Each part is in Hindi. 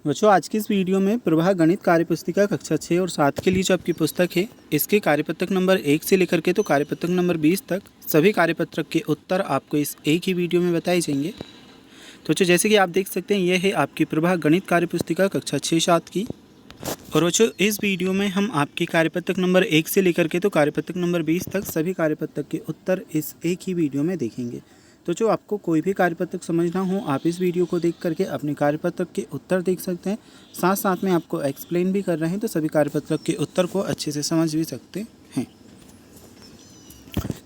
बच्चों आज की इस वीडियो में प्रभा गणित कार्यपुस्तिका कक्षा 6 और 7 के लिए जो आपकी पुस्तक है इसके कार्यपत्रक नंबर 1 से लेकर के तो कार्यपत्रक नंबर 20 तक सभी कार्यपत्रक के उत्तर आपको इस एक ही वीडियो में बताए जाएंगे। तो बच्चों जैसे कि आप देख सकते हैं यह है आपकी प्रभा गणित कार्यपुस्तिका कक्षा 6-7 की। और बच्चों इस वीडियो में हम आपके कार्यपत्रक नंबर 1 से लेकर के तो कार्यपत्रक नंबर 20 तक सभी कार्यपत्रक के उत्तर इस एक ही वीडियो में देखेंगे। तो जो आपको कोई भी कार्यपत्रक समझना हो आप इस वीडियो को देख करके अपने कार्यपत्रक के उत्तर देख सकते हैं। साथ साथ में आपको एक्सप्लेन भी कर रहे हैं तो सभी कार्यपत्रक के उत्तर को अच्छे से समझ भी सकते हैं।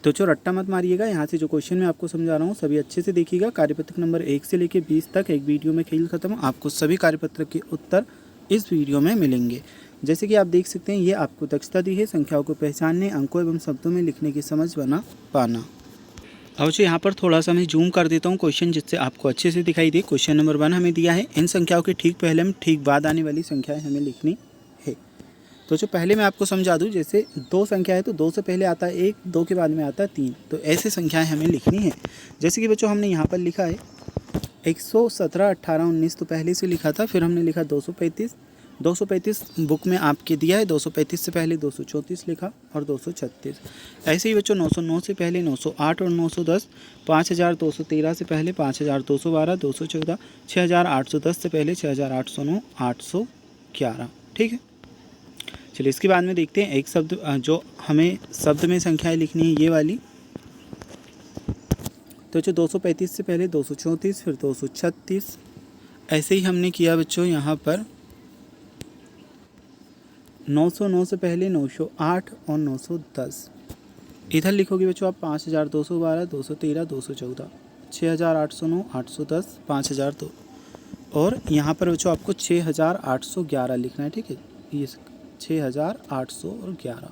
तो जो रट्टा मत मारिएगा, यहाँ से जो क्वेश्चन मैं आपको समझा रहा हूँ सभी अच्छे से देखिएगा। कार्यपत्रक नंबर 1 से लेकर 20 तक एक वीडियो में खेल खत्म, आपको सभी कार्यपत्रक के उत्तर इस वीडियो में मिलेंगे। जैसे कि आप देख सकते हैं ये आपको दक्षता दी है संख्याओं को पहचानने, अंकों एवं शब्दों में लिखने की समझ बना पाना। अब जो यहाँ पर थोड़ा सा मैं जूम कर देता हूँ क्वेश्चन जिससे आपको अच्छे से दिखाई दे। क्वेश्चन नंबर 1 हमें दिया है इन संख्याओं के ठीक पहले में ठीक बाद आने वाली संख्याएं हमें लिखनी है। तो जो पहले मैं आपको समझा दूँ, जैसे 2 संख्या है तो 2 से पहले आता है 1, 2 के बाद में आता है 3, तो ऐसे संख्याएँ हमें लिखनी है। जैसे कि बच्चों हमने यहाँ पर लिखा है 117, 18, 19 तो पहले से लिखा था, फिर हमने लिखा 235 बुक में आपके दिया है। 235 से पहले 234 लिखा और 236। ऐसे ही बच्चों 909 से पहले 908 और 910, 5213 से पहले 5212, 214, 6810 से पहले 6809, 811। ठीक है, चलिए इसके बाद में देखते हैं एक शब्द जो हमें शब्द में संख्याएं लिखनी है ये वाली। तो जो 235 से पहले 234 फिर 236, ऐसे ही हमने किया बच्चों यहाँ पर 909 से पहले 908 और 910। इधर लिखोगे बच्चों आप 5212, 213, 214, 6809, 810, 5002 और यहाँ पर बच्चों आपको 6811 लिखना है। ठीक है, ये 6811।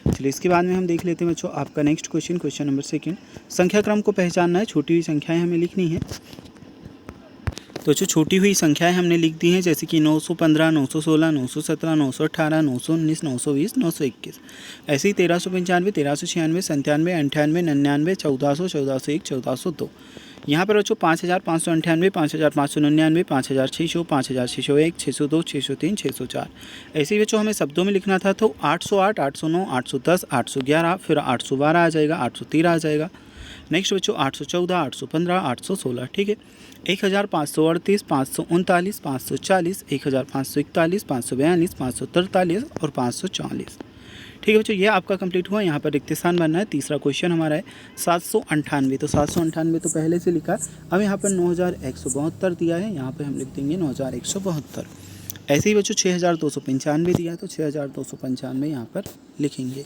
चलिए इसके बाद में हम देख लेते हैं बच्चों आपका नेक्स्ट क्वेश्चन नंबर 2। संख्या क्रम को पहचानना है, छोटी हुई संख्याएं हमें लिखनी है। तो जो छोटी हुई संख्याएं हमने लिख दी हैं जैसे कि 915, 916, 917, 918, 919, 920, 921। ऐसे ही 1395, 1396, 97, 98, 99, 1400, 1401, 1402। यहाँ पर बच्चों 5598, 5599, 5600, 5601, 602, 603, 604। ऐसे ही बच्चों हमें शब्दों में लिखना था तो 808, 809, 810, 811, फिर 812 आ जाएगा, 813 आ जाएगा। नेक्स्ट बच्चों 814, 815, 816। ठीक है, 1538, 539, 540, 1541, 542, 543 और 544। ठीक है बच्चों, ये आपका कंप्लीट हुआ। यहाँ पर रिक्त स्थान बनना है। तीसरा क्वेश्चन हमारा है 798। तो 798 तो पहले से लिखा, अब यहाँ पर 9172 दिया है, यहाँ पर हम लिख देंगे 9172। ऐसे ही बच्चों 6295 दिया है तो 6295 यहाँ पर लिखेंगे।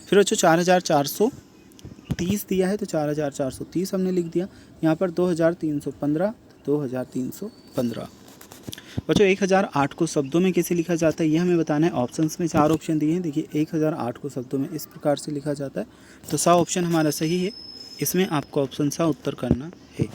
फिर बच्चों 4430 दिया है तो 4430 हमने लिख दिया। यहाँ पर 2315, 2315। बच्चों 1008 को शब्दों में कैसे लिखा जाता है ये हमें बताना है। ऑप्शंस में 4 ऑप्शन दिए हैं। देखिए 1008 को शब्दों में इस प्रकार से लिखा जाता है। तो सा ऑप्शन हमारा सही है, इसमें आपको ऑप्शन सा उत्तर करना है।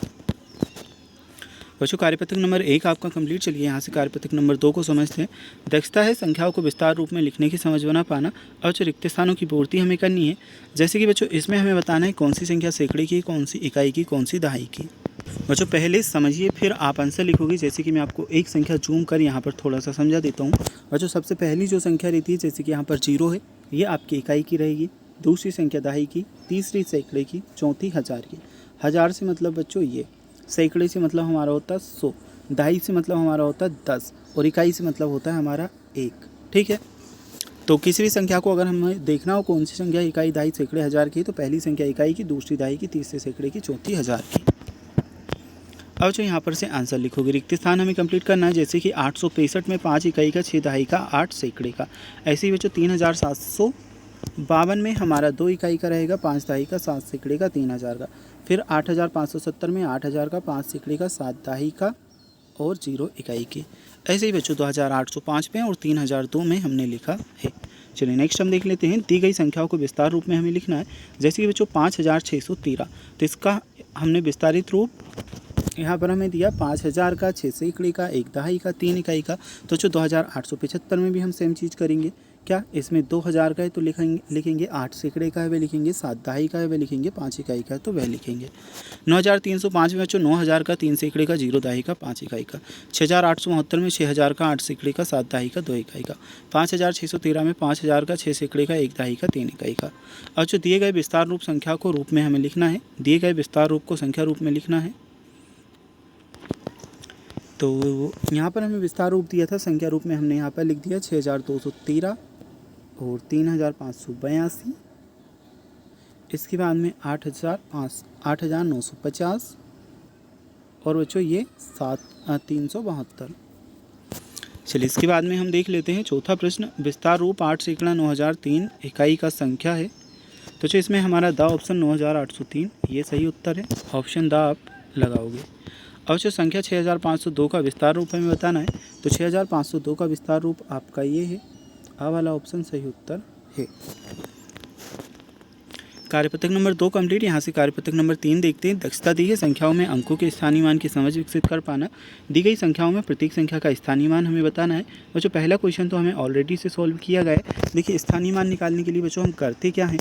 बच्चों कार्यपत्रक नंबर 1 आपका कंप्लीट। चलिए यहाँ से कार्यपत्रक नंबर 2 को समझते हैं। दक्षता है संख्याओं को विस्तार रूप में लिखने की समझ बना पाना और जो रिक्त स्थानों की पूर्ति हमें करनी है। जैसे कि बच्चों इसमें हमें बताना है कौन सी संख्या सैकड़े की, कौन सी इकाई की, कौन सी दहाई की। बच्चों पहले समझिए फिर आप आंसर लिखोगे। जैसे कि मैं आपको एक संख्या जूम कर यहाँ पर थोड़ा सा समझा देता हूँ। बच्चों सबसे पहली जो संख्या रहती है जैसे कि यहाँ पर 0 है, ये आपकी इकाई की रहेगी। दूसरी संख्या दहाई की, तीसरी सैकड़े की, चौथी हज़ार की। हज़ार से मतलब बच्चों ये, सैकड़े से मतलब हमारा होता है 100, दहाई से मतलब हमारा होता है 10 और इकाई से मतलब होता है हमारा 1। ठीक है, तो किसी भी संख्या को अगर हमें देखना हो कौन सी संख्या इकाई, दहाई, सैकड़े, हज़ार की, तो पहली संख्या इकाई की, दूसरी दहाई की, तीसरी सैकड़े की, चौथी हज़ार की। अब जो यहाँ पर से आंसर लिखोगे, रिक्त स्थान हमें कंप्लीट करना है। जैसे कि 865 में 5 इकाई का, 6 दहाई का, 8 सैकड़े का। ऐसे ही बच्चों 3752 में हमारा 2 इकाई का रहेगा, 5 दहाई का, 7 सैकड़े का, 3000 का। फिर 8570 में 8000 का, 5 सैकड़े का, 7 दहाई का और 0 इकाई की। ऐसे ही बच्चों 2805 में और 3002 में हमने लिखा है। चलिए नेक्स्ट हम देख लेते हैं। दी गई संख्याओं को विस्तार रूप में हमें लिखना है। जैसे कि बच्चों 5613, तो इसका हमने विस्तारित रूप यहाँ पर हमें दिया 5000 का, 6 सैकड़े का, 1 दहाई का, 3 इकाई का। तो जो 2875 में भी हम सेम चीज़ करेंगे क्या इसमें 2000 का है तो लिखेंगे 8 सैकड़े का है वह लिखेंगे, 7 दहाई का है वह लिखेंगे, 5 इकाई का है तो वह लिखेंगे। 9305 में बच्चों 9000 का 3 सैकड़े का, 0 दहाई का, 5 इकाई का। 6872 में 6000 का 8 सैकड़े का, 7 दहाई का, 2 इकाई का। 5613 में 5000 का 6 सैकड़े का, 1 दहाई का, 3 इकाई का। अब जो दिए गए विस्तार रूप संख्या को रूप में हमें लिखना है, दिए गए विस्तार रूप को संख्या रूप में लिखना है। तो यहाँ पर हमें विस्तार रूप दिया था, संख्या रूप में हमने यहाँ पर लिख दिया 6213 और 3582। इसके बाद में 8950 और बच्चों ये 372। चलिए इसके बाद में हम देख लेते हैं चौथा प्रश्न। विस्तार रूप 8 सैकड़ा 9003 इकाई का संख्या है। तो जो इसमें हमारा द ऑप्शन 9803 ये सही उत्तर है, ऑप्शन द आप लगाओगे। अब जो संख्या 6502 का विस्तार रूप हमें बताना है, तो 6502 का विस्तार रूप आपका ये है, आ वाला ऑप्शन सही उत्तर है। कार्यपत्रक नंबर 2 कंप्लीट। यहाँ से कार्यपत्रक नंबर 3 देखते हैं। दक्षता दी है संख्याओं में अंकों के स्थानीय मान की समझ विकसित कर पाना। दी गई संख्याओं में प्रत्येक संख्या का स्थानीय मान हमें बताना है। बच्चों पहला क्वेश्चन तो हमें ऑलरेडी से सॉल्व किया गया है। देखिए स्थानीय मान निकालने के लिए बच्चों हम करते क्या हैं,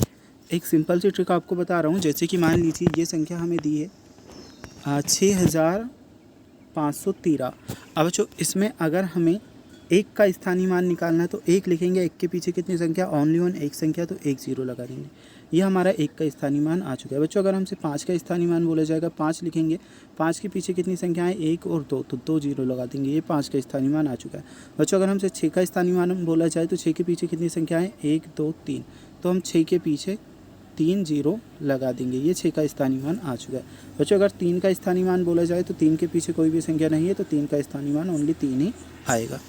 एक सिंपल सी ट्रिक आपको बता रहा हूँ। जैसे कि मान लीजिए ये संख्या हमें दी है 6513। अब बच्चों इसमें अगर हमें एक का स्थानीय मान निकालना है तो एक लिखेंगे, एक के पीछे कितनी संख्या, ओनली वन एक संख्या, तो 1 0 लगा देंगे। ये हमारा एक का स्थानीय मान आ चुका है। बच्चों अगर हमसे 5 का स्थानीय मान बोला जाएगा, 5 लिखेंगे, 5 के पीछे कितनी संख्या है, 1 और 2, तो 2 0 लगा देंगे। ये 5 का स्थानीय मान आ चुका है। बच्चों अगर हमसे 6 का स्थानीय मान बोला जाए तो 6 के पीछे कितनी संख्या है, 1 2 3, तो हम 6 के पीछे 3 0 लगा देंगे। ये 6 का स्थानीय मान आ चुका है। बच्चों अगर 3 का स्थानीय मान बोला जाए तो 3 के पीछे कोई भी संख्या नहीं है, तो 3 का स्थानीय मान ओनली 3 ही आएगा।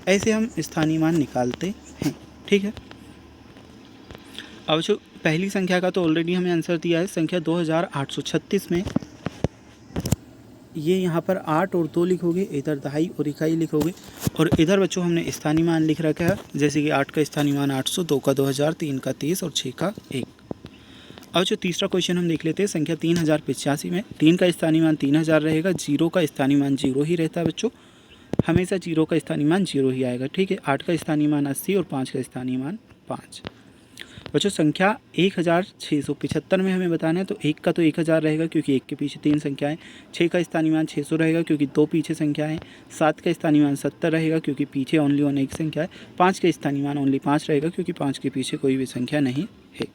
ऐसे हम स्थानीय मान निकालते हैं, ठीक है। अब जो पहली संख्या का तो ऑलरेडी हमें आंसर दिया है, संख्या 2836 में ये यहाँ पर 8 और 2 लिखोगे, इधर दहाई और इकाई लिखोगे, और इधर बच्चों हमने स्थानीय मान लिख रखा है, जैसे कि 8 का स्थानीय मान 800, 2 का 2000, 3 का 30 और 6 का 1। अब जो तीसरा क्वेश्चन हम देख लेते हैं, संख्या 3085 में 3 का स्थानीय मान 3000 रहेगा, 0 का स्थानीय मान 0 ही रहता है बच्चों, हमेशा 0 का स्थानीय मान 0 ही आएगा, ठीक है। 8 का स्थानीय मान 80 और 5 का स्थानीय मान 5। बच्चों संख्या 1675 में हमें बताना है, तो 1 का तो 1000 रहेगा क्योंकि 1 के पीछे 3 संख्याएं। 6 का स्थानीय मान 600 रहेगा क्योंकि 2 पीछे संख्या है। 7 का स्थानीय मान 70 रहेगा क्योंकि पीछे ओनली वन एक संख्या है। 5 का स्थानीय मान ओनली 5 रहेगा क्योंकि 5 के पीछे कोई भी संख्या नहीं है।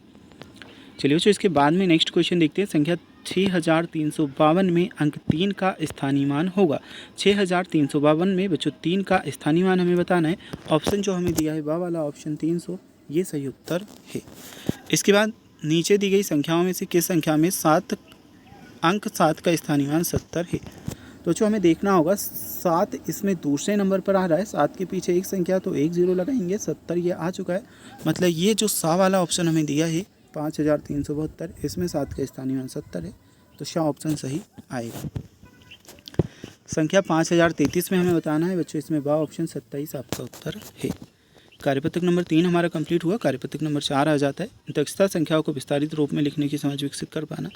चलिए बच्चों इसके बाद में नेक्स्ट क्वेश्चन देखते हैं। संख्या 6352 में अंक 3 का स्थानीय मान होगा। 6352 में बच्चों 3 का स्थानीय मान हमें बताना है। ऑप्शन जो हमें दिया है वह वाला ऑप्शन 300 ये सही उत्तर है। इसके बाद नीचे दी गई संख्याओं में से किस संख्या में 7 का स्थानीय मान 70 है। तो जो हमें देखना होगा 7 इसमें दूसरे नंबर पर आ रहा है, 7 के पीछे एक संख्या, तो 1 0 लगाएंगे, 70 ये आ चुका है। मतलब ये जो सा वाला ऑप्शन हमें दिया है 5372, इसमें 7 का स्थानीय मान 70 है, तो शाह ऑप्शन सही आएगा। संख्या 5033 में हमें बताना है बच्चों, इसमें बा ऑप्शन 27 आपका उत्तर है। कार्यपत्रक नंबर 3 हमारा कंप्लीट हुआ। कार्यपत्रक नंबर 4 आ जाता है, दक्षता संख्याओं को विस्तारित रूप में लिखने की समझ विकसित कर पाना।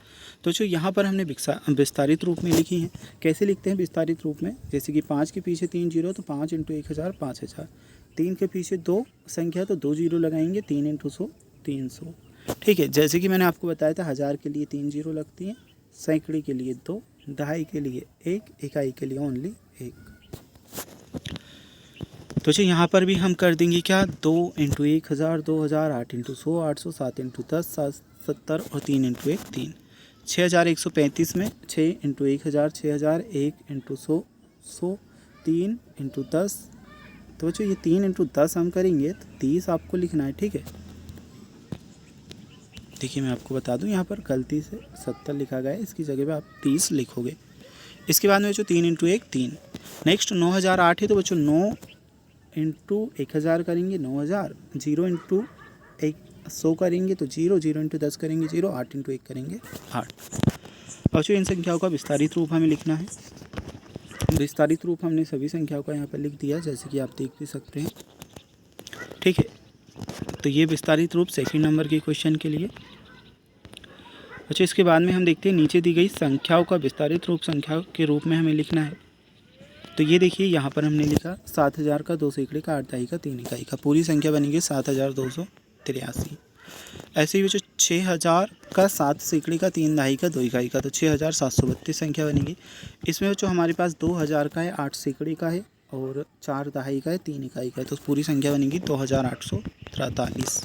तो जो यहाँ पर हमने विस्तारित रूप में लिखी हैं, कैसे लिखते हैं विस्तारित रूप में, जैसे कि 5 के पीछे 3 0, तो 5 × 1000 5000। 3 के पीछे 2 संख्या, तो 2 0 लगाएंगे, 3 × 100 300, ठीक है। जैसे कि मैंने आपको बताया था 1000 के लिए 3 0 लगती हैं, सैकड़े के लिए 2, दहाई के लिए 1, इकाई के लिए ओनली 1। तो जो यहाँ पर भी हम कर देंगे क्या, 2 × 1000 2000, 8 × 100 800, 7 × 10 70 और 3 × 1 3। 6135 में 6 × 1000 6000, 1 × 100 100, 3 × 10, तो जो ये 3 × 10 हम करेंगे तो 30 आपको लिखना है, ठीक है। देखिए मैं आपको बता दूं यहाँ पर गलती से 70 लिखा गया है, इसकी जगह पे आप 30 लिखोगे। इसके बाद में बच्चों 3 × 1 3। नेक्स्ट 9008 है, तो बच्चों 9 × 1000 करेंगे 9000, 0 × 100 करेंगे तो 0, 0 × 10 करेंगे 0, 8 × 1 करेंगे 8। बच्चों इन संख्याओं का विस्तारित रूप हमें लिखना है। विस्तारित रूप हमने सभी संख्याओं का यहाँ पर लिख दिया, जैसे कि आप देख भी सकते हैं, ठीक है। तो ये विस्तारित रूप सेकंड नंबर के क्वेश्चन के लिए। अच्छा इसके बाद में हम देखते हैं नीचे दी गई संख्याओं का विस्तारित रूप संख्या के रूप में हमें लिखना है। तो ये देखिए यहाँ पर हमने लिखा 7000 का 2 सैकड़े का 8 दहाई का 3 इकाई का, पूरी संख्या बनेगी 7283। ऐसे ही बच्चों 6000 का 7 सैकड़े का 3 दहाई का 2 इकाई का, तो 6732 संख्या बनेगी। इसमें बच्चों हमारे पास 2000 का है, 8 सैकड़े का है और 4 दहाई का है, 3 इकाई का है, तो पूरी संख्या बनेगी 2843।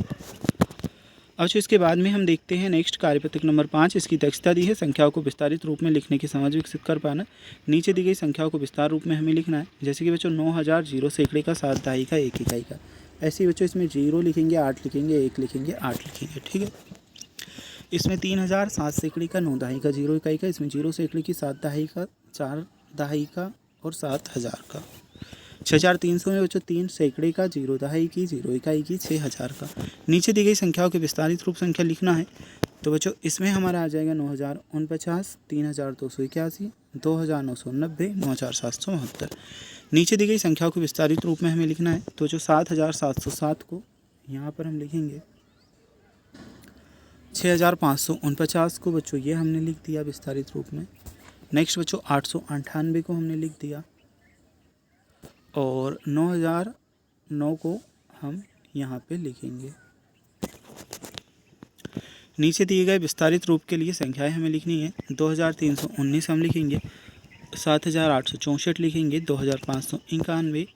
अब जो इसके बाद में हम देखते हैं नेक्स्ट कार्यपत्रक नंबर 5। इसकी दक्षता दी है संख्याओं को विस्तारित रूप में लिखने की समझ विकसित कर पाना। नीचे दी गई संख्याओं को विस्तार रूप में हमें लिखना है। जैसे कि बच्चों 9000 0 सैकड़े का 7 दहाई का 1 इकाई का, ऐसे ही बच्चों इसमें 0 लिखेंगे, 8 लिखेंगे, 1 लिखेंगे, 8 लिखेंगे, ठीक है। इसमें 3000 7 सैकड़े का 9 दहाई का 0 इकाई का, इसमें 0 सैकड़े की 7 दहाई का, 4 दहाई का और 7000 का। 6300 में बच्चों 3 सैकड़े का 0 दहाई की 0 इकाई की 6000 का। नीचे दी गई संख्याओं के विस्तारित रूप संख्या लिखना है। तो बच्चों इसमें हमारा आ जाएगा 9049, 3281, 2990, 9772। नीचे दी गई संख्याओं को विस्तारित रूप में हमें लिखना है। तो जो 7707 को यहाँ पर हम लिखेंगे, 6549 को बच्चों ये हमने लिख दिया विस्तारित रूप में। नेक्स्ट बच्चों 898 को हमने लिख दिया और 9009 को हम यहाँ पे लिखेंगे। नीचे दिए गए विस्तारित रूप के लिए संख्याएं हमें लिखनी है। 2319 हम लिखेंगे, 7864 लिखेंगे, 2591,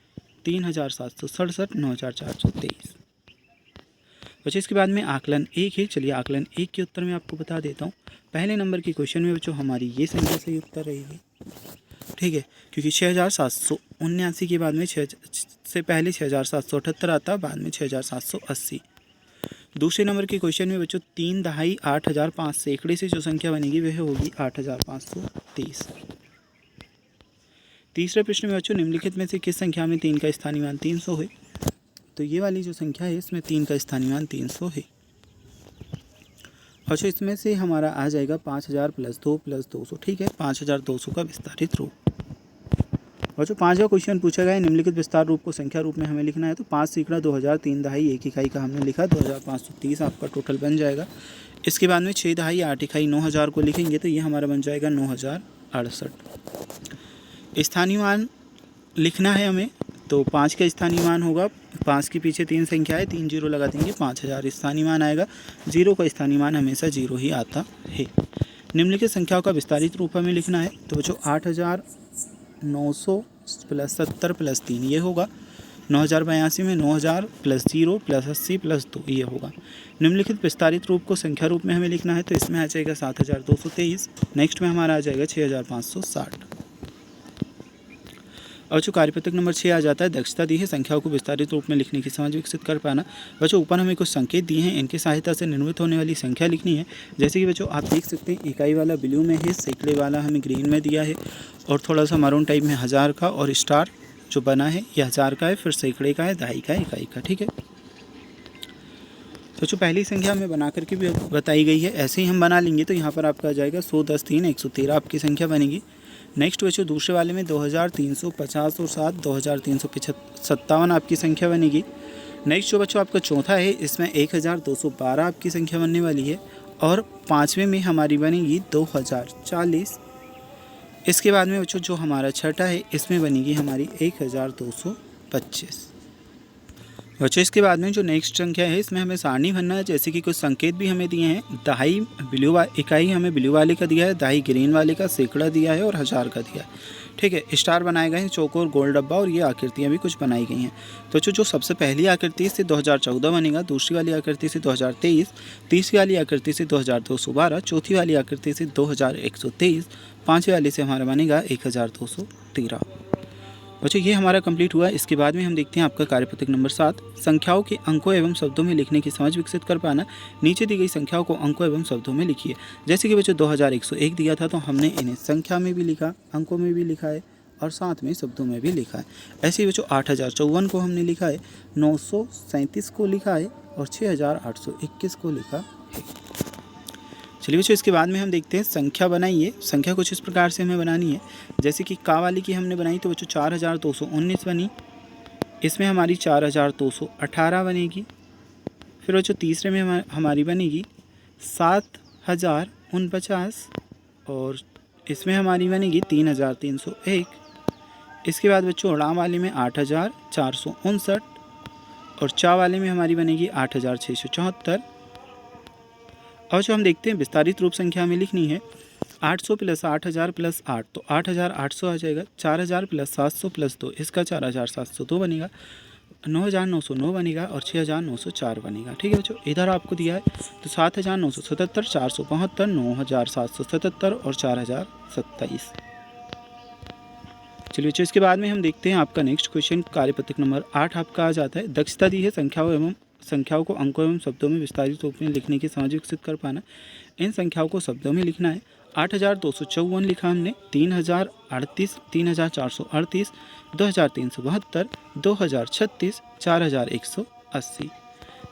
3767, 9423। बच्चों इसके बाद में आकलन 1 है। चलिए आकलन 1 के उत्तर में आपको बता देता हूँ। पहले नंबर की क्वेश्चन में बच्चों हमारी ये संख्या सही उत्तर रहेगी, ठीक है, क्योंकि 6779 के बाद में से पहले 6778 आता, बाद में 6780। दूसरे नंबर के क्वेश्चन में बच्चों 3 दहाई 8005 सैकड़े से जो संख्या बनेगी वह होगी 8530। तीसरे प्रश्न में बच्चों निम्नलिखित में से किस संख्या में 3 का स्थानीय मान 300 है। तो ये वाली जो संख्या है इसमें 3 का स्थानीय मान 300 है। अच्छा इसमें से हमारा आ जाएगा 5000 + 2 + 200, ठीक है, 5200 का विस्तारित रूप। और जो 5वां क्वेश्चन पूछा गया है, निम्नलिखित विस्तार रूप को संख्या रूप में हमें लिखना है। तो 5 सैकड़ा 2000 3 दहाई 1 इकाई का हमने लिखा, 2530 आपका टोटल बन जाएगा। इसके बाद में 6 दहाई 8 इकाई 9000 को लिखेंगे, तो ये हमारा बन जाएगा 9068। स्थानीय मान लिखना है हमें, तो 5 का स्थानीय मान होगा, 5 के पीछे 3 संख्या है, 3 जीरो लगा देंगे, 5000 स्थानीय मान आएगा। 0 का स्थानीय मान हमेशा 0 ही आता है। निम्नलिखित संख्याओं का विस्तारित रूप हमें लिखना है। तो बच्चों 8900 + 70 + 3 ये होगा। 9082 में 9000 + 0 + 80 + 2 ये होगा। निम्नलिखित विस्तारित रूप को संख्या रूप में हमें लिखना है। तो इसमें आ जाएगा 7223। नेक्स्ट में हमारा आ जाएगा 6560। और जो कार्यपत्रक नंबर 6 आ जाता है, दक्षता दी है संख्याओं को विस्तारित रूप में लिखने की समझ विकसित कर पाना। बच्चों ऊपर हमें कुछ संकेत दिए हैं, इनकी सहायता से निर्मित होने वाली संख्या लिखनी है। जैसे कि बच्चों आप देख सकते हैं इकाई वाला ब्लू में है, सैकड़े वाला हमें ग्रीन में दिया है और थोड़ा सा मरून टाइप में 1000 का, और स्टार जो बना है ये 1000 का है, फिर सैकड़े का है, दहाई का है, इकाई का, ठीक है। तो जो पहली संख्या हमें बना करके भी बताई गई है ऐसे ही हम बना लेंगे। तो यहाँ पर आपका आ जाएगा 100 10 3 113 आपकी संख्या बनेगी। नेक्स्ट बच्चों दूसरे वाले में 2350 और 7 2357 आपकी संख्या बनेगी। नेक्स्ट जो बच्चों आपका चौथा है, इसमें 1212 आपकी संख्या बनने वाली है। और पाँचवें में हमारी बनेगी 2040। इसके बाद में बच्चों जो हमारा छठा है, इसमें बनेगी हमारी 1225। बच्चों इसके बाद में जो नेक्स्ट संख्या है, इसमें हमें सारणी भरना है। जैसे कि कुछ संकेत भी हमें दिए हैं। दहाई इकाई हमें ब्लू वाले का दिया है, दहाई ग्रीन वाले का, सैकड़ा दिया है और 1000 का दिया है, ठीक है। स्टार बनाए गए हैं, चौकोर, गोल डब्बा और ये आकृतियाँ भी कुछ बनाई गई हैं। तो जो सबसे पहली आकृति इससे 2014 बनेगा, दूसरी वाली आकृति से 2023, तीसरी वाली आकृति से 2212, चौथी वाली आकृति से 2123, पाँचवीं वाली से हमारा बनेगा 1213। बच्चों ये हमारा कंप्लीट हुआ। इसके बाद में हम देखते हैं आपका कार्यपत्रक नंबर 7, संख्याओं के अंकों एवं शब्दों में लिखने की समझ विकसित कर पाना। नीचे दी गई संख्याओं को अंकों एवं शब्दों में लिखिए। जैसे कि बच्चों 2101 दिया था, तो हमने इन्हें संख्या में भी लिखा, अंकों में भी लिखा है और साथ में शब्दों में भी लिखा है। ऐसे ही बच्चों 8054 को हमने लिखा है, 937 को लिखा है और 6821 को लिखा है। चलिए बच्चों इसके बाद में हम देखते हैं संख्या बनाइए। संख्या कुछ इस प्रकार से हमें बनानी है। जैसे कि का वाली की हमने बनाई, तो बच्चों 4219 बनी। इसमें हमारी 4218 बनेगी। फिर बच्चों तीसरे में हमारी बनेगी 7049 और इसमें हमारी बनेगी 3301। इसके बाद बच्चों उड़ान वाले में 8,459 और चा वाले में हमारी बनेगी 8,674। और जो हम देखते हैं विस्तारित रूप संख्या हमें लिखनी है 800 प्लस 8,000 प्लस 8 तो 8,800 आ जाएगा। 4,000 प्लस 700 प्लस 2 इसका 4,702 बनेगा। 9,909 बनेगा और 6,904 बनेगा। ठीक है बच्चों, इधर आपको दिया है तो 7,977, 472, 9,777 और 4,027। चलिए बच्चों, इसके बाद में हम देखते हैं आपका नेक्स्ट क्वेश्चन कार्यपत्रक नंबर 8 आपका आ जाता है। दक्षता दी है संख्याओं को अंकों एवं शब्दों में विस्तारित रूप में लिखने की समझ विकसित कर पाना। इन संख्याओं को शब्दों में लिखना है। 8,254 लिखा हमने, 3,038, 3,438, 2,372, 2,036, 4,180।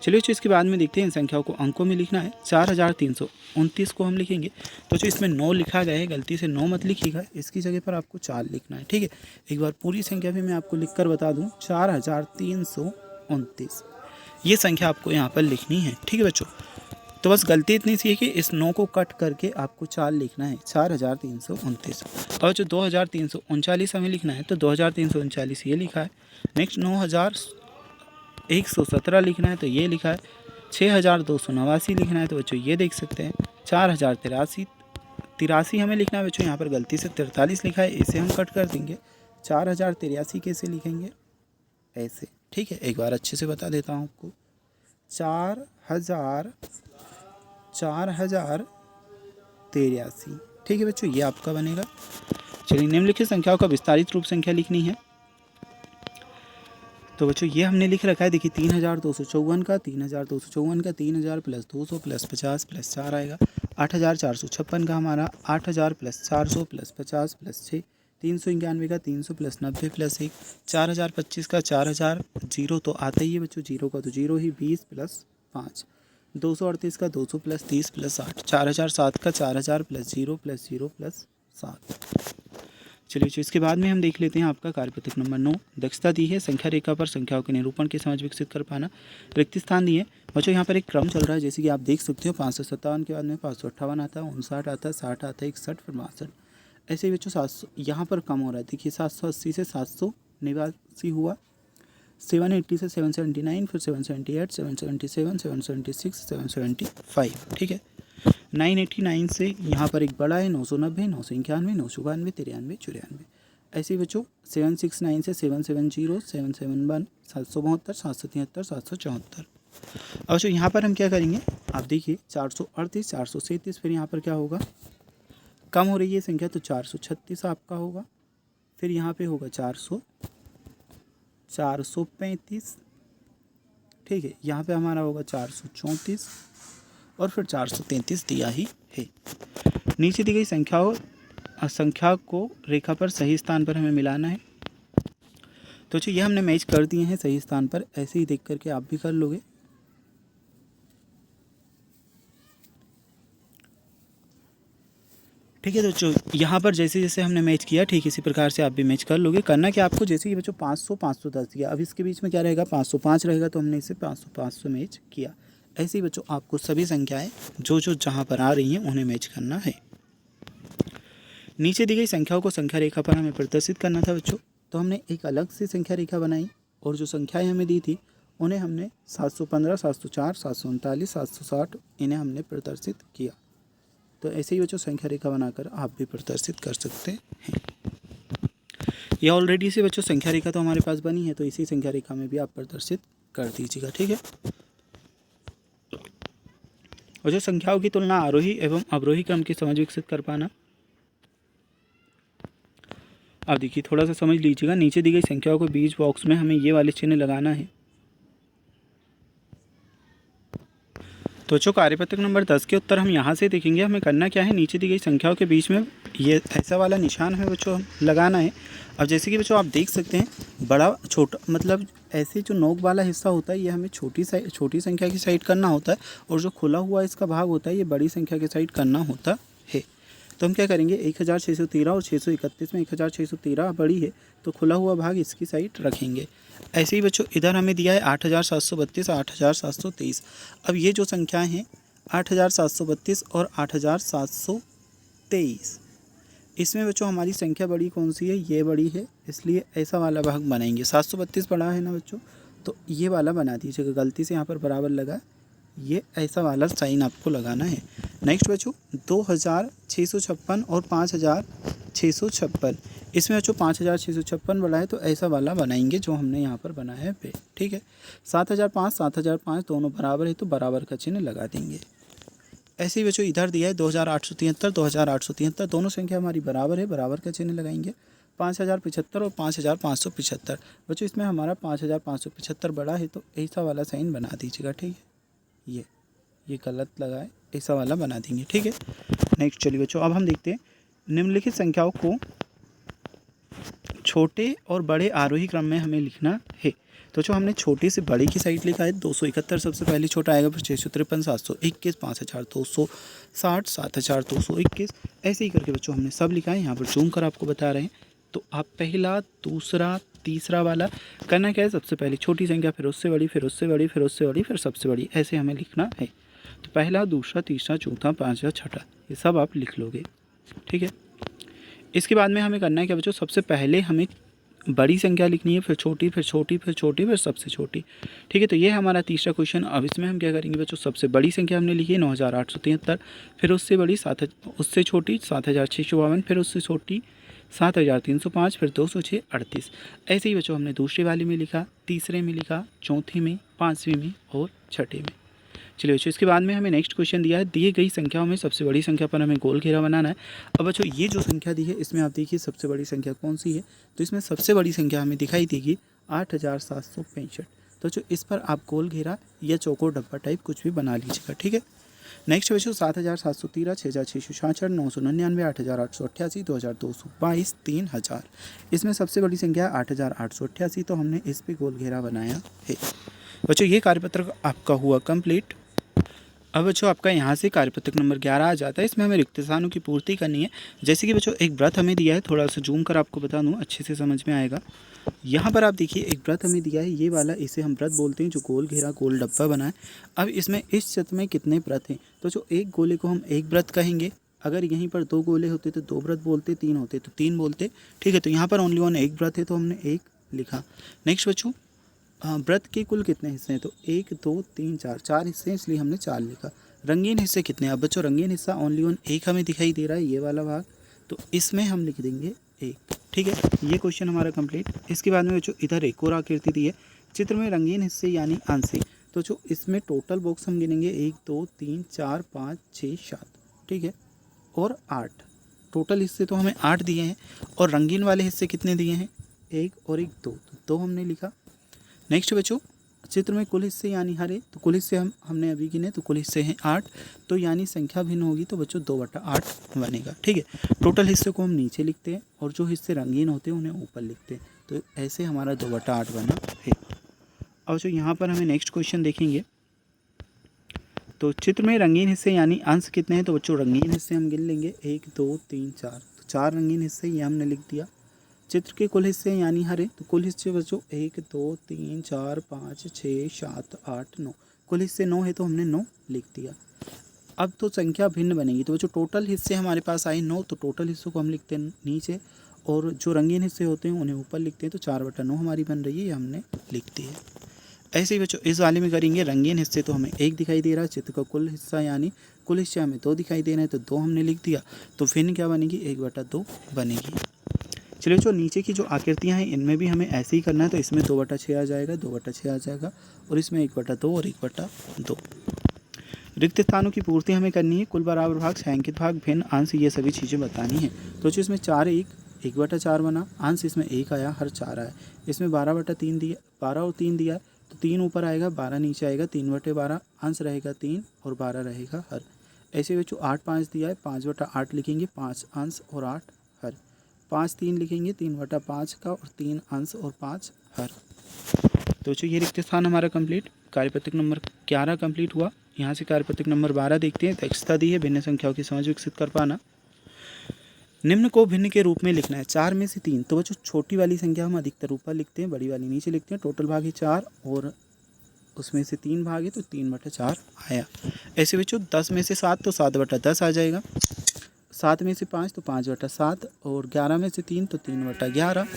चलिए बच्चों, इसके बाद में देखते हैं इन संख्याओं को अंकों में लिखना है। 4,329 को हम लिखेंगे तो जो इसमें 9 लिखा गया है, गलती से 9 मत लिखिएगा, इसकी जगह पर आपको 4 लिखना है। ठीक है, एक बार पूरी संख्या भी मैं आपको लिख कर बता दूँ, 4,329 ये संख्या आपको यहाँ पर लिखनी है। ठीक है बच्चों, तो बस गलती इतनी सी है कि इस 9 को कट करके आपको 4 लिखना है, 4,329। और जो 2,339 हमें लिखना है तो 2,339 ये लिखा है। नेक्स्ट 9,117 लिखना है तो ये लिखा है। 6,289 लिखना है तो बच्चों ये देख सकते हैं। 4,083 हमें लिखना है बच्चों, यहाँ पर गलती से 43 लिखा है, इसे हम कट कर देंगे। 4,083 कैसे लिखेंगे, ऐसे। ठीक है, एक बार अच्छे से बता देता हूँ आपको। 4,083। ठीक है बच्चों, ये आपका बनेगा। चलिए, निम्नलिखित संख्याओं का विस्तारित रूप संख्या लिखनी है। तो बच्चों ये हमने लिख रखा है, देखिए 3,254 का 3,000 प्लस 200 प्लस 50 प्लस 4 आएगा। 8,456 का हमारा 8,000 प्लस 400 प्लस 50 प्लस 6। 391 का 300 प्लस 90 प्लस 1। 4,025 का 4,000, जीरो तो आता ही है बच्चों, जीरो का तो जीरो ही, 20 प्लस 5। 238 का 200 प्लस 30 प्लस 8। 4,007 का 4,000 प्लस 0 प्लस 0 प्लस 7। चलिए, इसके बाद में हम देख लेते हैं आपका कार्यपत्रक नंबर 9। दक्षता दी है संख्या रेखा पर संख्याओं के निरूपण की समझ विकसित कर पाना। रिक्त स्थान दिए बच्चों, यहाँ पर एक क्रम चल रहा है, जैसे कि आप देख सकते हो। 557 के बाद में 558 आता है, 59 आता है, 60 आता है, 61 फिर 62। ऐसे ही बच्चों 700 यहाँ पर कम हो रहा है। देखिए 780 से 789 हुआ, 780 से 779, फिर 778, 777, 776, 775। ठीक है, 989 से यहाँ पर एक बड़ा है, 990, 991, 992, 93, 94। ऐसे ही बच्चों 769 से 770, 771, 772, 773, 774। अब बच्चों यहाँ पर हम क्या करेंगे, आप देखिए 438, 437, फिर यहाँ पर क्या होगा, कम हो रही है संख्या तो 436 आपका होगा। फिर यहाँ पे होगा 435। ठीक है, यहाँ पे हमारा होगा 434 और फिर 433 दिया ही है। नीचे दी गई संख्या को रेखा पर सही स्थान पर हमें मिलाना है। तो ये हमने मैच कर दिए हैं सही स्थान पर, ऐसे ही देख करके आप भी कर लोगे। ठीक है बच्चों, यहाँ पर जैसे जैसे हमने मैच किया ठीक इसी प्रकार से आप भी मैच कर लोगे। करना क्या आपको, जैसे कि बच्चों 500 510 दिया, अब इसके बीच में क्या रहेगा, 505 रहेगा, तो हमने इसे 500 500 मैच किया। ऐसे ही बच्चों आपको सभी संख्याएं जो जहाँ पर आ रही हैं उन्हें मैच करना है। नीचे दी गई संख्याओं को संख्या रेखा पर हमें प्रदर्शित करना था बच्चों, तो हमने एक अलग से संख्या रेखा बनाई और जो संख्याएँ हमें दी थी उन्हें हमने 715, 704, 739, 760 इन्हें हमने प्रदर्शित किया। तो ऐसे ही बच्चों संख्या रेखा बनाकर आप भी प्रदर्शित कर सकते हैं। ये ऑलरेडी से बच्चों संख्या रेखा तो हमारे पास बनी है, तो इसी संख्या रेखा में भी आप प्रदर्शित कर दीजिएगा। ठीक है, और जो संख्याओं की तुलना आरोही एवं अवरोही क्रम की समझ विकसित कर पाना। अब देखिए थोड़ा सा समझ लीजिएगा, नीचे दी गई संख्याओं को बीच बॉक्स में हमें ये वाले चिन्ह लगाना है। तो जो कार्यपत्रक नंबर 10 के उत्तर हम यहाँ से देखेंगे। हमें करना क्या है, नीचे दी गई संख्याओं के बीच में ये ऐसा वाला निशान हमें बच्चों लगाना है। अब जैसे कि बच्चों आप देख सकते हैं, बड़ा छोटा मतलब ऐसे जो नोक वाला हिस्सा होता है ये हमें छोटी संख्या की साइड करना होता है, और जो खुला हुआ इसका भाग होता है ये बड़ी संख्या की साइड करना होता है। तो हम क्या करेंगे, 1613 और 631 में 1613 बड़ी है तो खुला हुआ भाग इसकी साइड रखेंगे। ऐसे ही बच्चों इधर हमें दिया है 8732, 8723। अब ये जो संख्याएं हैं 8732 और 8723, इसमें बच्चों हमारी संख्या बड़ी कौन सी है, ये बड़ी है, इसलिए ऐसा वाला भाग बनाएंगे। 732 बड़ा है ना बच्चों, तो ये वाला बना दीजिएगा। गलती से यहाँ पर बराबर लगा, ये ऐसा वाला साइन आपको लगाना है। नेक्स्ट बच्चों 2656 और 5656, इसमें बच्चों 5656 बड़ा है तो ऐसा वाला बनाएंगे जो हमने यहाँ पर बनाया है पे, ठीक है। 7005 दोनों बराबर है तो बराबर का चिन्ह लगा देंगे। ऐसे ही बच्चों इधर दिया है 2873 दोनों संख्या हमारी बराबर है, बराबर का चिन्ह लगाएंगे। 5075 और 5575 बच्चों, इसमें हमारा 5575 बड़ा है तो ऐसा वाला साइन बना दीजिएगा, ठीक है। ये गलत लगा है, ऐसा वाला बना देंगे, ठीक है। नेक्स्ट चलिए बच्चों, अब हम देखते हैं निम्नलिखित संख्याओं को छोटे और बड़े आरोही क्रम में हमें लिखना है। तो जो हमने छोटे से बड़े की साइड लिखा है 271 सबसे पहले छोटा आएगा, फिर 653, 721, 5260, 7221, ऐसे ही करके बच्चों हमने सब लिखा है। यहाँ पर जूम कर आपको बता रहे हैं। तो आप पहला, दूसरा, तीसरा वाला करना क्या है, सबसे पहले छोटी संख्या, फिर उससे बड़ी, फिर उससे बड़ी, फिर उससे बड़ी, फिर सबसे बड़ी, ऐसे हमें लिखना है। तो पहला, दूसरा, तीसरा, चौथा, पाँचवा, छठा, ये सब आप लिख लोगे, ठीक है। इसके बाद में हमें करना है क्या बच्चों, सबसे पहले हमें बड़ी संख्या लिखनी है, फिर छोटी, फिर छोटी, फिर छोटी, फिर सबसे छोटी, ठीक है। तो ये हमारा तीसरा क्वेश्चन। अब इसमें हम क्या करेंगे बच्चों, सबसे बबड़ी संख्या हमने लिखी है 9873, फिर उससे बड़ी उससे छोटी 7652, फिर उससे छोटी 7305, फिर 206, 38। ऐसे ही बच्चों हमने दूसरे वाले में लिखा, तीसरे में लिखा, चौथी में, पाँचवीं में और छठे में। चलिए बच्चों, इसके बाद में हमें नेक्स्ट क्वेश्चन दिया है, दिए गई संख्याओं में सबसे बड़ी संख्या पर हमें गोल घेरा बनाना है। अब बच्चों ये जो संख्या दी है इसमें आप देखिए सबसे बड़ी संख्या कौन सी है, तो इसमें सबसे बड़ी संख्या हमें दिखाई देगी 8765। तो जो इस पर आप गोल घेरा या चौकोर डब्बा टाइप कुछ भी बना लीजिएगा, ठीक है। नेक्स्ट बच्चों 7713, 6666, 999, 8888, 2222, 3000, इसमें सबसे बड़ी संख्या 8888, तो हमने इस पर गोल घेरा बनाया है। बच्चों ये कार्यपत्र आपका हुआ कंप्लीट। अब बच्चों आपका यहाँ से कार्यपत्रक नंबर 11 आ जाता है। इसमें हमें रिक्त स्थानों की पूर्ति करनी है। जैसे कि बच्चों एक व्रत हमें दिया है, थोड़ा सा जूम कर आपको बता दूँ, अच्छे से समझ में आएगा। यहाँ पर आप देखिए एक व्रत हमें दिया है, ये वाला, इसे हम व्रत बोलते हैं, जो गोल घेरा गोल डब्बा बना है। अब इसमें इस चित्र में कितने व्रत हैं, तो जो एक गोले को हम एक व्रत कहेंगे। अगर यहीं पर दो गोले होते तो दो व्रत बोलते, तीन होते तो तीन बोलते, ठीक है। तो यहाँ पर ओनली वन एक व्रत है तो हमने एक लिखा। नेक्स्ट बच्चों व्रत के कुल कितने हिस्से हैं, तो 1 2 3 4, 4 हिस्से हैं इसलिए हमने 4 लिखा। रंगीन हिस्से कितने हैं, अब बच्चों रंगीन हिस्सा ओनली वन एक हमें दिखाई दे रहा है, ये वाला भाग, तो इसमें हम लिख देंगे 1, ठीक है। ये क्वेश्चन हमारा कंप्लीट। इसके बाद में बच्चों इधर एक और आकृति दी है, चित्र में रंगीन हिस्से यानी आंशिक, तो जो इसमें टोटल बॉक्स हम गिनेंगे 1 2 3 4 5 6 7, ठीक है, और 8। टोटल हिस्से तो हमें 8 दिए हैं, और रंगीन वाले हिस्से कितने दिए हैं, 1 और 1 2, तो 2 हमने लिखा। नेक्स्ट बच्चों चित्र में कुल हिस्से यानी हरे, तो कुल हिस्से हमने अभी गिने, तो कुल हिस्से हैं 8, तो यानी संख्या भिन्न होगी तो बच्चों 2/8 बनेगा, ठीक है। टोटल हिस्से को हम नीचे लिखते हैं और जो हिस्से रंगीन होते हैं उन्हें ऊपर लिखते हैं, तो ऐसे हमारा 2/8 बना है। अब जो यहाँ पर हमें नेक्स्ट क्वेश्चन देखेंगे, तो चित्र में रंगीन हिस्से यानी अंश कितने हैं, तो बच्चों रंगीन हिस्से हम गिन लेंगे 1 2 3 4, तो 4 रंगीन हिस्से ये हमने लिख दिया। चित्र के कुल हिस्से यानी हरे, तो कुल हिस्से बच्चों 1 2 3 4 5 6 7 8 9, कुल हिस्से 9 है तो हमने 9 लिख दिया। अब तो संख्या भिन्न बनेगी, तो बच्चों टोटल हिस्से हमारे पास आए 9, तो टोटल हिस्सों को हम लिखते हैं नीचे, और जो रंगीन हिस्से होते हैं उन्हें ऊपर लिखते हैं, तो 4/9 हमारी बन रही है, ये हमने लिख दी है। ऐसे ही बच्चों इस वाले में करेंगे, रंगीन हिस्से तो हमें 1 दिखाई दे रहा है, चित्र का कुल हिस्सा यानी कुल हिस्से हमें 2 दिखाई दे रहे हैं, तो 2 हमने लिख दिया, तो फिर क्या बनेगी 1/2 बनेगी। चलिए जो नीचे की जो आकृतियाँ हैं इनमें भी हमें ऐसे ही करना है, तो इसमें 2/6 आ जाएगा, 2/6 आ जाएगा, और इसमें 1/2 और 1/2। रिक्त स्थानों की पूर्ति हमें करनी है, कुल बराबर भाग, छायांकित भाग, भिन्न, अंश, ये सभी चीज़ें बतानी है। तो जो इसमें 4 1/4 बना, अंश इसमें 1 आया, हर 4 आया। इसमें 12/3 दिया, 12 और 3 दिया, तो 3 ऊपर आएगा, 12 नीचे आएगा, 3/12, अंश रहेगा 3 और 12 रहेगा हर। ऐसे बच्चों 8 5 दिया है, 5/8 लिखेंगे, 5 अंश और 8 हर। 5 3 लिखेंगे, 3/5 का, और 3 अंश और 5 हर। तो बच्चों ये रिक्त स्थान हमारा कंप्लीट। कार्यपत्रक नंबर 11 कंप्लीट हुआ। यहाँ से कार्यपत्रक नंबर 12 देखते हैं। दक्षता दी है भिन्न संख्याओं की समझ विकसित कर पाना। निम्न को भिन्न के रूप में लिखना है, 4 में से 3, तो बच्चों छोटी वाली संख्या हम अधिकतर ऊपर लिखते हैं, बड़ी वाली नीचे लिखते हैं। टोटल भाग है 4 और उसमें से 3 भाग है, तो 3/4 आया। ऐसे बच्चों 10 में से 7, तो 7/10 आ जाएगा। 7 में से 5 तो 5/7, और 11 में से 3 तो 3/11,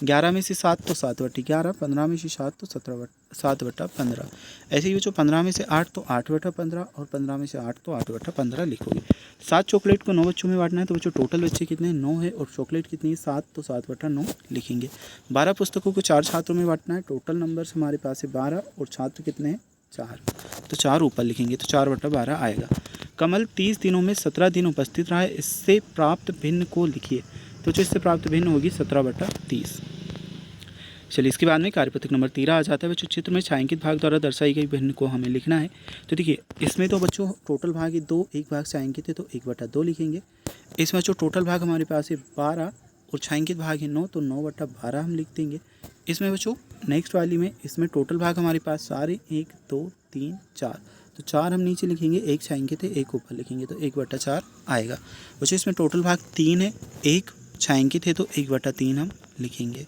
11 में से 7 तो 7/11, 15 में से 7 तो 7/15। ऐसे ही बच्चों 15 में से 8 तो 8/15, और 15 में से 8 तो 8/15 लिखोगे। 7 चॉकलेट को 9 बच्चों में बांटना है, तो बच्चों टोटल बच्चे कितने 9 है, और चॉकलेट कितनी है 7, तो 7/9 लिखेंगे। 12 पुस्तकों को 4 छात्रों में बांटना है, टोटल नंबर्स हमारे पास है 12, और छात्र कितने हैं 4, तो 4 ऊपर लिखेंगे, तो 4/12 आएगा। कमल 30 दिनों में 17 दिन उपस्थित रहा है, इससे प्राप्त भिन्न को लिखिए, तो जो इससे प्राप्त भिन्न होगी 17/30। चलिए इसके बाद में कार्यपत्रक नंबर 13 आ जाता है बच्चों। चित्र में छायांकित भाग द्वारा दर्शाई गई भिन्न को हमें लिखना है। तो देखिए इसमें तो बच्चों टोटल भाग है 2, एक भाग छायांकित है तो 1/2 लिखेंगे। इसमें बच्चों टोटल भाग हमारे पास है 12, और छायांकित भाग है 9, तो 9/12 हम लिख देंगे। इसमें बच्चों नेक्स्ट वाली में इसमें टोटल भाग हमारे पास सारे 1, 2, 3, 4, तो 4 हम नीचे लिखेंगे, एक छायांकित है, एक ऊपर लिखेंगे, तो 1/4 आएगा। बच्चों इसमें टोटल भाग 3 है, एक छायांकित है, तो 1/3 हम लिखेंगे।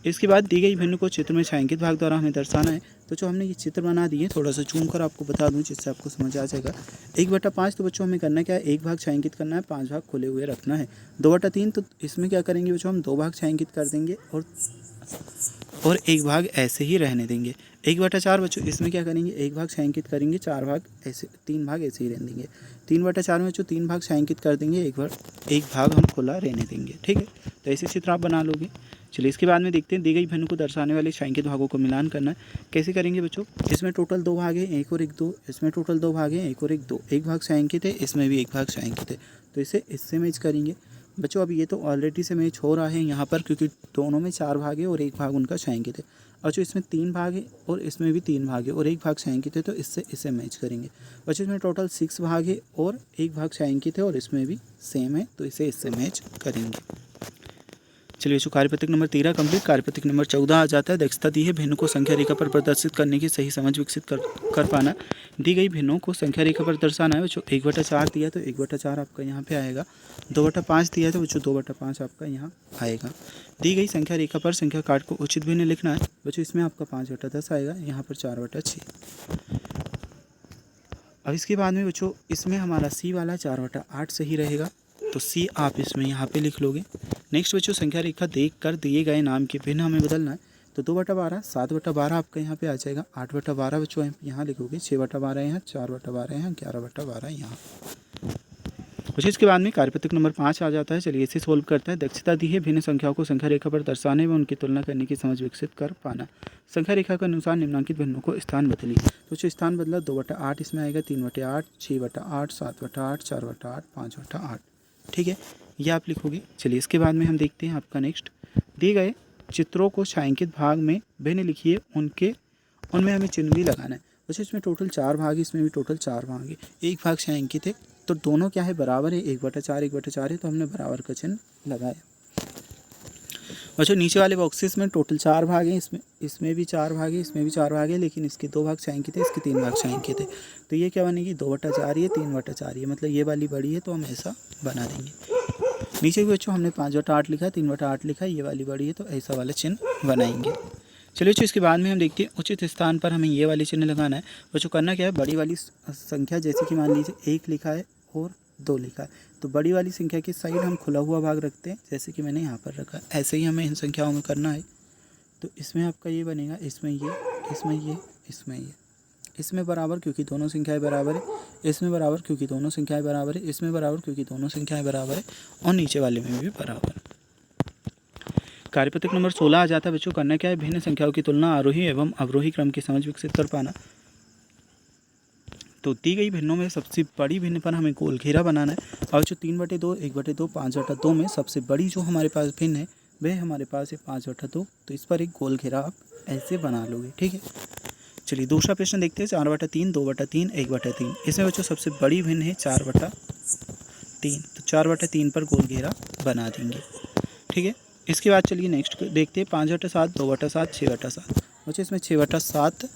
इसके बाद दी गई भिन्न को चित्र में छायांकित भाग द्वारा हमें दर्शाना है। तो जो हमने ये चित्र बना दिए, थोड़ा सा जूम कर आपको बता दूं जिससे आपको समझ आ जाएगा। 1/5 तो बच्चों हमें करना क्या है, एक भाग छायांकित करना है, 5 भाग खुले हुए रखना है। 2/3 तो इसमें क्या करेंगे बच्चों, हम 2 भाग छायांकित कर देंगे और एक भाग ऐसे ही रहने देंगे। 1/4 बच्चों इसमें क्या करेंगे, एक भाग छायांकित करेंगे, 4 भाग ऐसे, 3 भाग ऐसे ही रहने देंगे। 3/4 में बच्चों 3 भाग छायांकित कर देंगे, एक भाग हम खुला रहने देंगे। ठीक है, तो ऐसे चित्र आप बना लोगे। चलिए इसके बाद में देखते हैं दी गई भिन्न को दर्शाने वाले छायांकित भागों को मिलान करना है। कैसे करेंगे बच्चों, इसमें टोटल 2 भाग है, 1 और 1 2, इसमें टोटल 2 भाग है, 1 और 1 2, एक भाग छायांकित है, इसमें भी एक भाग छायांकित है, तो इसे इससे मैच करेंगे। बच्चों अब ये तो ऑलरेडी से मैच हो रहा है यहाँ पर, क्योंकि दोनों में 4 भाग है और एक भाग उनका छायांकित है। और जो इसमें 3 भाग है और इसमें भी 3 भाग है और एक भाग छायांकित है, तो इससे इसे मैच करेंगे। बच्चों इसमें टोटल 6 भाग है और एक भाग छायांकित है और इसमें भी सेम है, तो इसे इससे मैच करेंगे। चलिए जो कार्यपत्रक नंबर 13 कंप्लीट। कार्यपत्रक नंबर 14 आ जाता है। दक्षता दी है भिन्न को संख्या रेखा पर प्रदर्शित करने की सही समझ विकसित कर पाना। दी गई भिन्नों को संख्या रेखा पर दर्शाना है बच्चों। 1/4 दिया तो 1/4 आपका यहाँ पे आएगा। 2/5 दिया तो बच्चों 2/5 आपका यहाँ आएगा। दी गई संख्या रेखा पर संख्या काट को उचित भिन्न लिखना है बच्चों। इसमें आपका 5/10 आएगा, यहाँ पर 4/6। अब इसके बाद में बच्चों इसमें हमारा सी वाला 4/8 सही रहेगा, तो सी आप इसमें यहाँ पे लिख लोगे। नेक्स्ट बच्चों संख्या रेखा देखकर दिए गए नाम के भिन्न हमें बदलना है, तो 2/12 7/12 आपका यहाँ पे आ जाएगा। 8/12 बच्चों यहाँ लिखोगे, 6/12 यहाँ, 4/12 यहाँ, 11/12 यहाँ। बच्चों इसके बाद में कार्यपत्रक नंबर 5 आ जाता है। चलिए इसे सोल्व करता है। दक्षता दी है भिन्न संख्याओं को संख्या रेखा पर दर्शाने व उनकी तुलना करने की समझ विकसित कर पाना। संख्या रेखा के अनुसार निम्नांकित भिन्नों को स्थान बदलिए। तो जो स्थान बदला 2/8 इसमें आएगा, 3/8, 6/8, 7/8, 4/8, 5/8। ठीक है, ये आप लिखोगे। चलिए इसके बाद में हम देखते हैं आपका नेक्स्ट। दिए गए चित्रों को छायांकित भाग में भिन्न लिखिए, उनमें हमें चिन्ह भी लगाना है। वैसे इसमें टोटल 4 भाग है, इसमें भी टोटल 4 भाग है, एक भाग छायांकित है, तो दोनों क्या है बराबर है, 1/4 1/4 है, तो हमने बराबर का चिन्ह लगाया। अच्छा नीचे वाले बॉक्सेस में टोटल 4 भाग हैं, इसमें भी 4 भाग है, इसमें भी 4 भाग है, लेकिन इसके 2 भाग छायांकित है, इसके 3 भाग छायांकित है, तो ये क्या बनेगी 2/4 ये 3/4 ये, मतलब ये वाली बड़ी है तो हम ऐसा बना देंगे। नीचे भी बच्चों हमने 5/8 लिखा है, 3/8 लिखा है, ये वाली बड़ी है तो ऐसा वाला चिन्ह बनाएंगे। चलिए बच्चों इसके बाद में हम देखते हैं उचित स्थान पर हमें ये वाले चिन्ह लगाना है। बच्चों करना क्या है, बड़ी वाली संख्या जैसे कि मान लीजिए 1 लिखा है और 2 लिखा है, तो बड़ी वाली संख्या के साइड हम खुला हुआ भाग रखते हैं, जैसे कि मैंने यहाँ पर रखा है। ऐसे ही हमें इन संख्याओं में करना है। तो इसमें आपका ये बनेगा, इसमें ये, इसमें ये, इसमें ये, इसमें बराबर क्योंकि दोनों संख्याएं बराबर है, इसमें बराबर क्योंकि दोनों संख्याएं बराबर है, इसमें बराबर क्योंकि दोनों संख्याएं बराबर है, और नीचे वाले में भी बराबर। कार्यपत्रक नंबर 16 आ जाता है बच्चों। करना क्या है, भिन्न संख्याओं की तुलना आरोही एवं अवरोही क्रम की समझ विकसित कर पाना। तो दी गई भिन्नों में सबसे बड़ी भिन्न पर हमें गोल घेरा बनाना है, और जो 3/2 1/2 5/2 में सबसे बड़ी जो हमारे पास भिन्न है वह हमारे पास है 5/2, तो इस पर एक गोल घेरा आप ऐसे बना लोगे। ठीक है, चलिए दूसरा प्रश्न देखते हैं। 4/3 2/3 1/3। इसमें बच्चों सबसे बड़ी भिन्न है 4/3, तो 4/3 पर गोल घेरा बना देंगे। ठीक है, इसके बाद चलिए नेक्स्ट देखते हैं। 5/7 2/7 6/7। बच्चों इसमें 6/7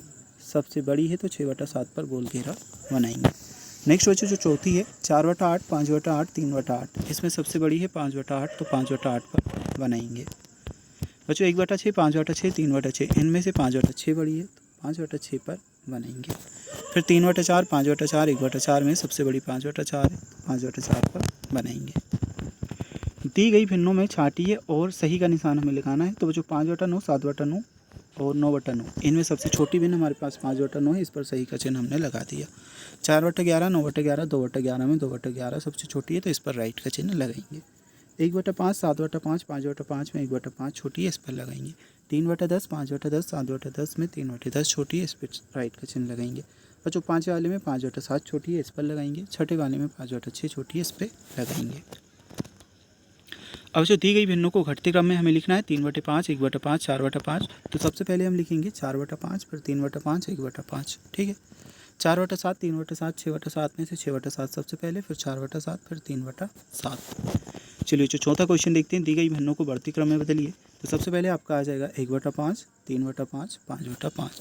सबसे बड़ी है, तो 6/7 पर गोल घेरा बनाएंगे। नेक्स्ट बच्चों जो चौथी है 4/8 5/8 3/8। इसमें सबसे बड़ी है 5/8, तो 5/8 पर बनाएंगे। बच्चों 1/6 5/6 3/6। इनमें से 5/6 बड़ी है, तो 5/6 पर बनाएंगे। फिर 3/4, 5/4, 1/4 में सबसे बड़ी 5/4 है, 5/4 पर बनाएंगे। दी गई भिन्नों में छांटिए और सही का निशान हमें लगाना है। तो जो 5/9, 7/9 और 9/9, इनमें सबसे छोटी भिन्न हमारे पास 5/9 है, इस पर सही का चिन्ह हमने लगा दिया। 4/11, 9/11, 2/11 में 2/11 सबसे छोटी है, तो इस पर राइट का चिन्ह लगाएंगे। 1/5, 7/5, 5/5 में 1/5 छोटी है, इस पर लगाएंगे। 3/10, 5/10, 7/10 में 3/10 छोटी है, इस पर राइट का चिन्ह लगाएंगे। और जो 5 वाले में 5/7 छोटी है, इस पर लगाएंगे। छठे वाले में 5/6 छोटी है, इस पर लगाएंगे। अब जो दी गई भिन्नों को घटते क्रम में हमें लिखना है। 3/5, 1/5, 4/5। तो सबसे पहले हम लिखेंगे 4/5, फिर 3/5, 1/5। ठीक है। 4/7, 3/7, 6/7 में से 6/7 सबसे पहले, फिर 4/7, फिर 3/7। चलिए जो चौथा क्वेश्चन देखते हैं। दी गई भिन्नों को बढ़ती क्रम में बदलिए। तो सबसे पहले आपका आ जाएगा 1/5, 3/5, 5/5।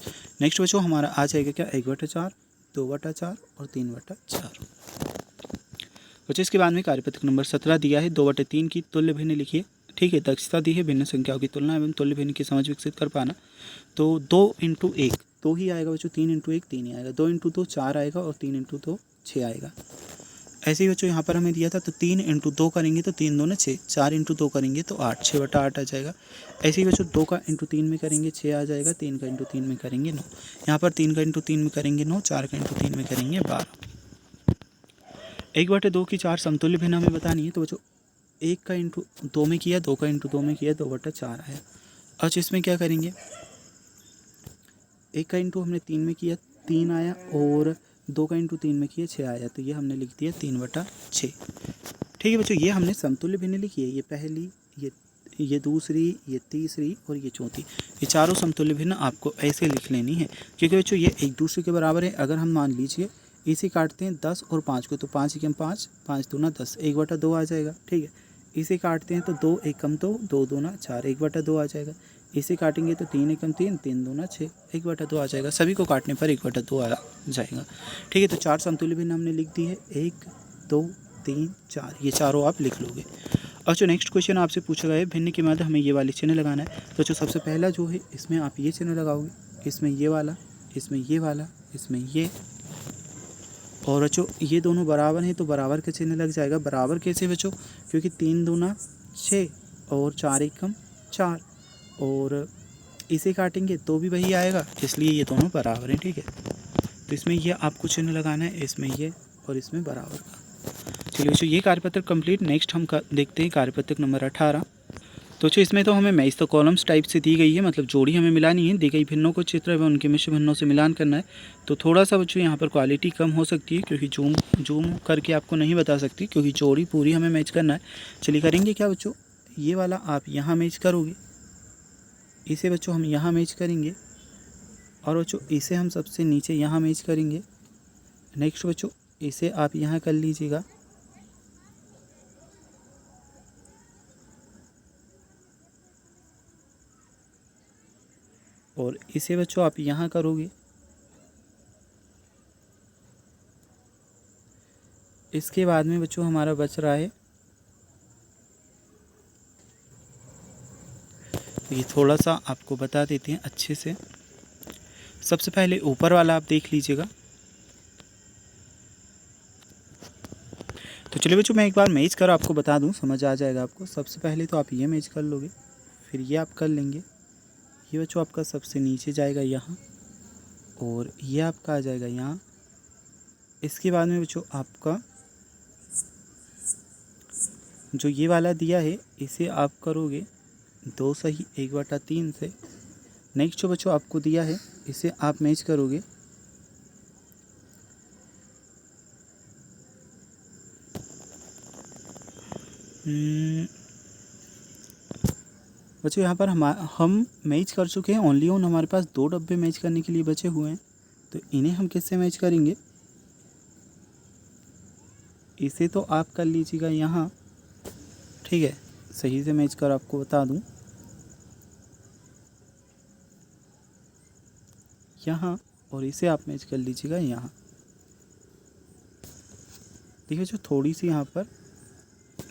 नेक्स्ट बच्चों हमारा आ जाएगा क्या, 1/4, 2/4 और 3/4। बच्चों इसके बाद में कार्यपत्रक नंबर 17 दिया है। 2/3 की तुल्य भिन्न लिखिए। ठीक है। दक्षता दी है भिन्न संख्याओं की तुलना एवं तुल्य भिन्न की समझ विकसित कर पाना। तो 2 × 1 2 ही आएगा बच्चों, 3 × 1 3 ही आएगा, 2 × 2 4 आएगा और 3 × 2 6 आएगा। ऐसे ही बच्चों यहाँ पर हमें दिया था, तो 3 × 2 करेंगे तो 3 दूनी 6, 4 × 2 करेंगे तो 8, 6/8 आ जाएगा। ऐसे ही बच्चों 2 का × 3 में करेंगे 6 आ जाएगा, 3 का × 3 में करेंगे 9। यहाँ पर 3 का × 3 में करेंगे 9, 4 का × 3 में करेंगे 12। 1/2 की 4 समतुल्य भिन्न हमें बतानी है। तो बच्चों 1 का × 2 में किया, 2 का × 2 में किया, 2/4 आया। अच्छा इसमें क्या करेंगे, 1 का × हमने 3 में किया 3 आया, और 2 का × 3 में किया 6 आया, तो ये हमने लिख दिया 3/6। ठीक है बच्चों, ये हमने समतुल्य भिन्न लिखी है। ये पहली, ये दूसरी, ये तीसरी और ये चौथी, ये चारों समतुल्य भिन्न आपको ऐसे लिख लेनी है, क्योंकि बच्चों ये एक दूसरे के बराबर है। अगर हम मान लीजिए इसे काटते हैं 10 और 5 को, तो 5 एकम 5, 5 दूना 10, 1/2 आ जाएगा। ठीक है। इसे काटते हैं तो 2 एकम 2, 2 दूना 4, 1/2 आ जाएगा। इसे काटेंगे तो 3 एकम 3, 3 दूना 6, 1/2 आ जाएगा। सभी को काटने पर 1/2 आ जाएगा। ठीक है। तो 4 समतुल्य भिन्न हमने लिख दी है, 1 2 3 4, ये चारों आप लिख लोगे। और जो नेक्स्ट क्वेश्चन आपसे पूछा गया है, भिन्न के मध्य हमें ये वाले चिन्ह लगाना है। तो जो सबसे पहला जो है, इसमें आप ये चिन्ह लगाओगे, इसमें ये वाला, इसमें ये वाला, इसमें ये, और बच्चों ये दोनों बराबर हैं तो बराबर का चिन्ह लग जाएगा। बराबर कैसे बच्चों, क्योंकि 3 दूना 6 और 4 एकम 4, और इसे काटेंगे तो भी वही आएगा, इसलिए ये दोनों बराबर हैं। ठीक है। तो इसमें ये आपको चिन्ह लगाना है, इसमें ये और इसमें बराबर का। चलिए बच्चों ये कार्यपत्र कंप्लीट। नेक्स्ट हम देखते हैं कार्यपत्र नंबर 18। तो इसमें तो हमें मैच द कॉलम्स टाइप से दी गई है, मतलब जोड़ी हमें मिलानी है। दी गई भिन्नों को चित्र एवं उनके मिश्र भिन्नों से मिलान करना है। तो थोड़ा सा बच्चों यहाँ पर क्वालिटी कम हो सकती है, क्योंकि जूम करके आपको नहीं बता सकती, क्योंकि जोड़ी पूरी हमें मैच करना है। चलिए करेंगे क्या बच्चों, ये वाला आप यहाँ मैच करोगे, इसे बच्चों हम यहाँ मैच करेंगे, और बच्चों इसे हम सबसे नीचे यहाँ मैच करेंगे। नेक्स्ट बच्चों इसे आप यहाँ कर लीजिएगा, और इसे बच्चों आप यहाँ करोगे। इसके बाद में बच्चों हमारा बच रहा है, तो ये थोड़ा सा आपको बता देते हैं अच्छे से। सबसे पहले ऊपर वाला आप देख लीजिएगा। तो चलिए बच्चों मैं एक बार मैच कर आपको बता दूं, समझ आ जाएगा आपको। सबसे पहले तो आप ये मैच कर लोगे, फिर ये आप कर लेंगे। ये बच्चों आपका सबसे नीचे जाएगा यहाँ, और ये आपका आ जाएगा यहाँ। इसके बाद में बच्चों आपका जो ये वाला दिया है, इसे आप करोगे 2 सही 1/3 से। नेक्स्ट जो बच्चों आपको दिया है, इसे आप मैच करोगे बच्चों यहाँ पर हम मैच कर चुके हैं। ओनली ऑन हमारे पास 2 डब्बे मैच करने के लिए बचे हुए हैं, तो इन्हें हम किससे मैच करेंगे, इसे तो आप कर लीजिएगा यहाँ। ठीक है। सही से मैच कर आपको बता दूँ, यहाँ, और इसे आप मैच कर लीजिएगा यहाँ। देखिए जो थोड़ी सी यहाँ पर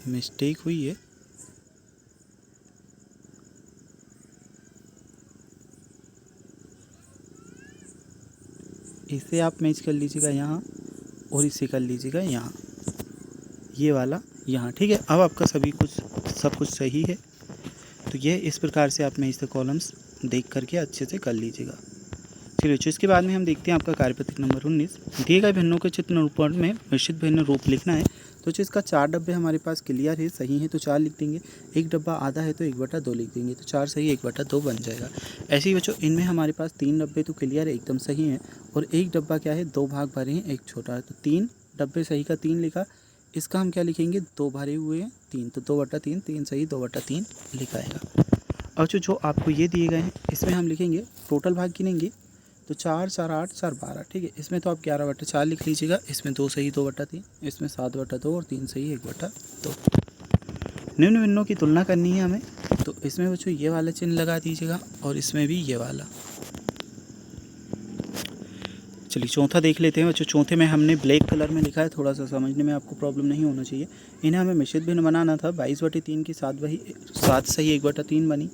मिस्टेक हुई है, इसे आप मैच कर लीजिएगा यहाँ और इसे कर लीजिएगा यहाँ, ये वाला यहाँ, ठीक है। अब आपका सब कुछ सही है। तो ये इस प्रकार से आप मैच द कॉलम्स देख करके अच्छे से कर लीजिएगा। चलिए बच्चों, इसके बाद में हम देखते हैं आपका कार्यपत्र नंबर 19। दिए गए भिन्नों के चित्र रूपों में मिश्रित भिन्न रूप लिखना है। तो जो इसका 4 डब्बे हमारे पास क्लियर है, सही है तो 4 लिख देंगे। एक डब्बा आधा है तो 1/2 लिख देंगे, तो 4 सही 1/2 बन जाएगा। ऐसे ही बच्चों इनमें हमारे पास 3 डब्बे तो क्लियर है, एकदम सही है, और एक डब्बा क्या है 2 भाग भरे हैं, एक छोटा है, तो 3 डब्बे सही का 3 लिखा। इसका हम क्या लिखेंगे, 2 भरे हुए हैं 3, तो 2/3, 3 सही 2/3 लिखाएगा। और जो आपको ये दिए गए हैं इसमें हम लिखेंगे टोटल भाग गिनेंगे, तो 4 4 8 4 12, ठीक है। इसमें तो आप 11/4 लिख लीजिएगा, इसमें 2 सही 2/3, इसमें 7/2 और 3 सही 1/2। निम्न भिन्नों की तुलना करनी है हमें, तो इसमें बच्चों ये वाला चिन्ह लगा दीजिएगा और इसमें भी ये वाला। चलिए चौथा देख लेते हैं बच्चों। चौथे में हमने ब्लैक कलर में लिखा है, थोड़ा सा समझने में आपको प्रॉब्लम नहीं होना चाहिए। इन्हें हमें मिश्रित भिन्न बनाना था। 22/3 की 7 सही 1/3 बनी।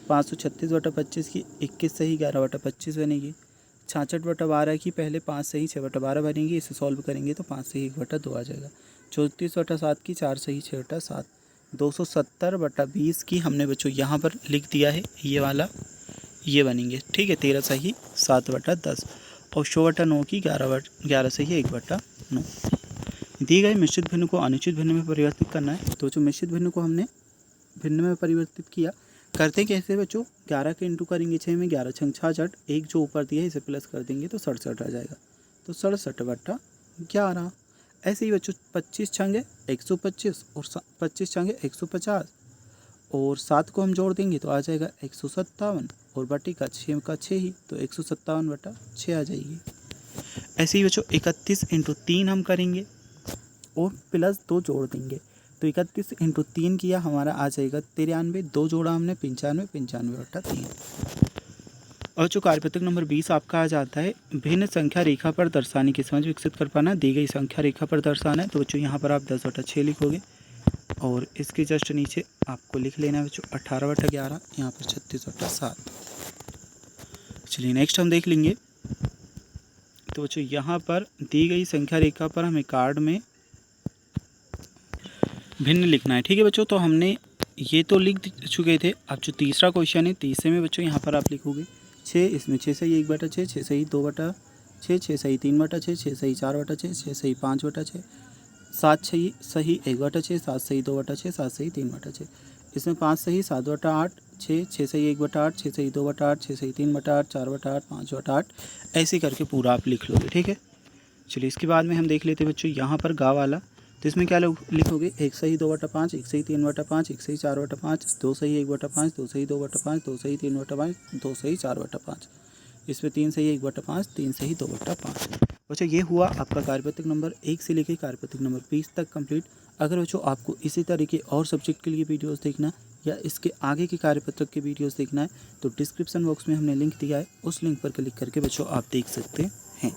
536/25 की 21 सही 11/25 बनेगी। 66/12 की पहले 5 सही 6/12 बनेगी। इसे सॉल्व करेंगे तो 5 सही 1/2 आ जाएगा। 34/7 की 4 सही 6/7। 270/20 की हमने बच्चों यहाँ पर लिख दिया है, ये वाला ये बनेंगे, ठीक है। 13 सही 7/10 और 100/9 की 11 सही 1/9। दिए गए मिश्रित भिन्न को अनुचित भिन्न में परिवर्तित करना है। तो जो मिश्रित भिन्न को हमने भिन्न में परिवर्तित किया, करते कैसे बच्चों, 11 के इंटू करेंगे 6 में, 11 छंग 66, एक जो ऊपर दिया है इसे प्लस कर देंगे तो 67 आ जाएगा, तो 67/11। ऐसे ही बच्चों 25 छंग 125 और 25 छंग 150 और 7 को हम जोड़ देंगे तो आ जाएगा 157 और बटे का 6 का 6 ही, तो 157/6 आ जाएगी। ऐसे ही बच्चों 31 × 3 हम करेंगे और प्लस 2 जोड़ देंगे, तो 31 × 3 किया हमारा आ जाएगा 93, 2 जोड़ा हमने 95, 95/3। और जो कार्यपत्र नंबर 20 आपका आ जाता है, भिन्न संख्या रेखा पर दर्शाने की समझ विकसित कर पाना। दी गई संख्या रेखा पर दर्शाना है, तो बच्चों यहाँ पर आप 10/6 लिखोगे और इसके जस्ट नीचे आपको लिख लेना है बच्चों 18/11, यहाँ पर 36/7। चलिए नेक्स्ट हम देख लेंगे। तो बच्चों यहाँ पर दी गई संख्या रेखा पर हमें कार्ड में भिन्न लिखना है, ठीक है बच्चों। तो हमने ये तो लिख चुके थे। अब जो तीसरा क्वेश्चन है, तीसरे में बच्चों यहाँ पर आप लिखोगे 6, इसमें 6 सही 1/6, 6 सही 2/6, 6 सही 3/6, 6 सही 4/6, 6 सही 5/6, 7 सही 1/6, 7 सही 2/6, 7 सही 3/6, इसमें 5 सही 7/8, 6 सही 1/8, 6 सही 2/8, 6 सही 3/8, 4/8, 5/8, ऐसे करके पूरा आप लिख लोगे, ठीक है। चलिए इसके बाद में हम देख लेते हैं बच्चों यहाँ पर गा वाला। तो इसमें क्या लिखोगे, 1 सही 2/5, 1 सही 3/5, 1 सही 4/5, 2 सही 1/5, 2 सही 2/5, 2 सही 3/5, 2 सही 4/5, इसमें 3 सही 1/5, 3 सही 2/5। बच्चों ये हुआ आपका कार्यपत्र नंबर 1 से लेकर कार्यपत्र नंबर 20 तक कंप्लीट। अगर बच्चों आपको इसी तरीके और सब्जेक्ट के लिए वीडियोस देखना या इसके आगे के कार्यपत्र के वीडियोस देखना है, तो डिस्क्रिप्शन बॉक्स में हमने लिंक दिया है, उस लिंक पर क्लिक करके बच्चों आप देख सकते हैं।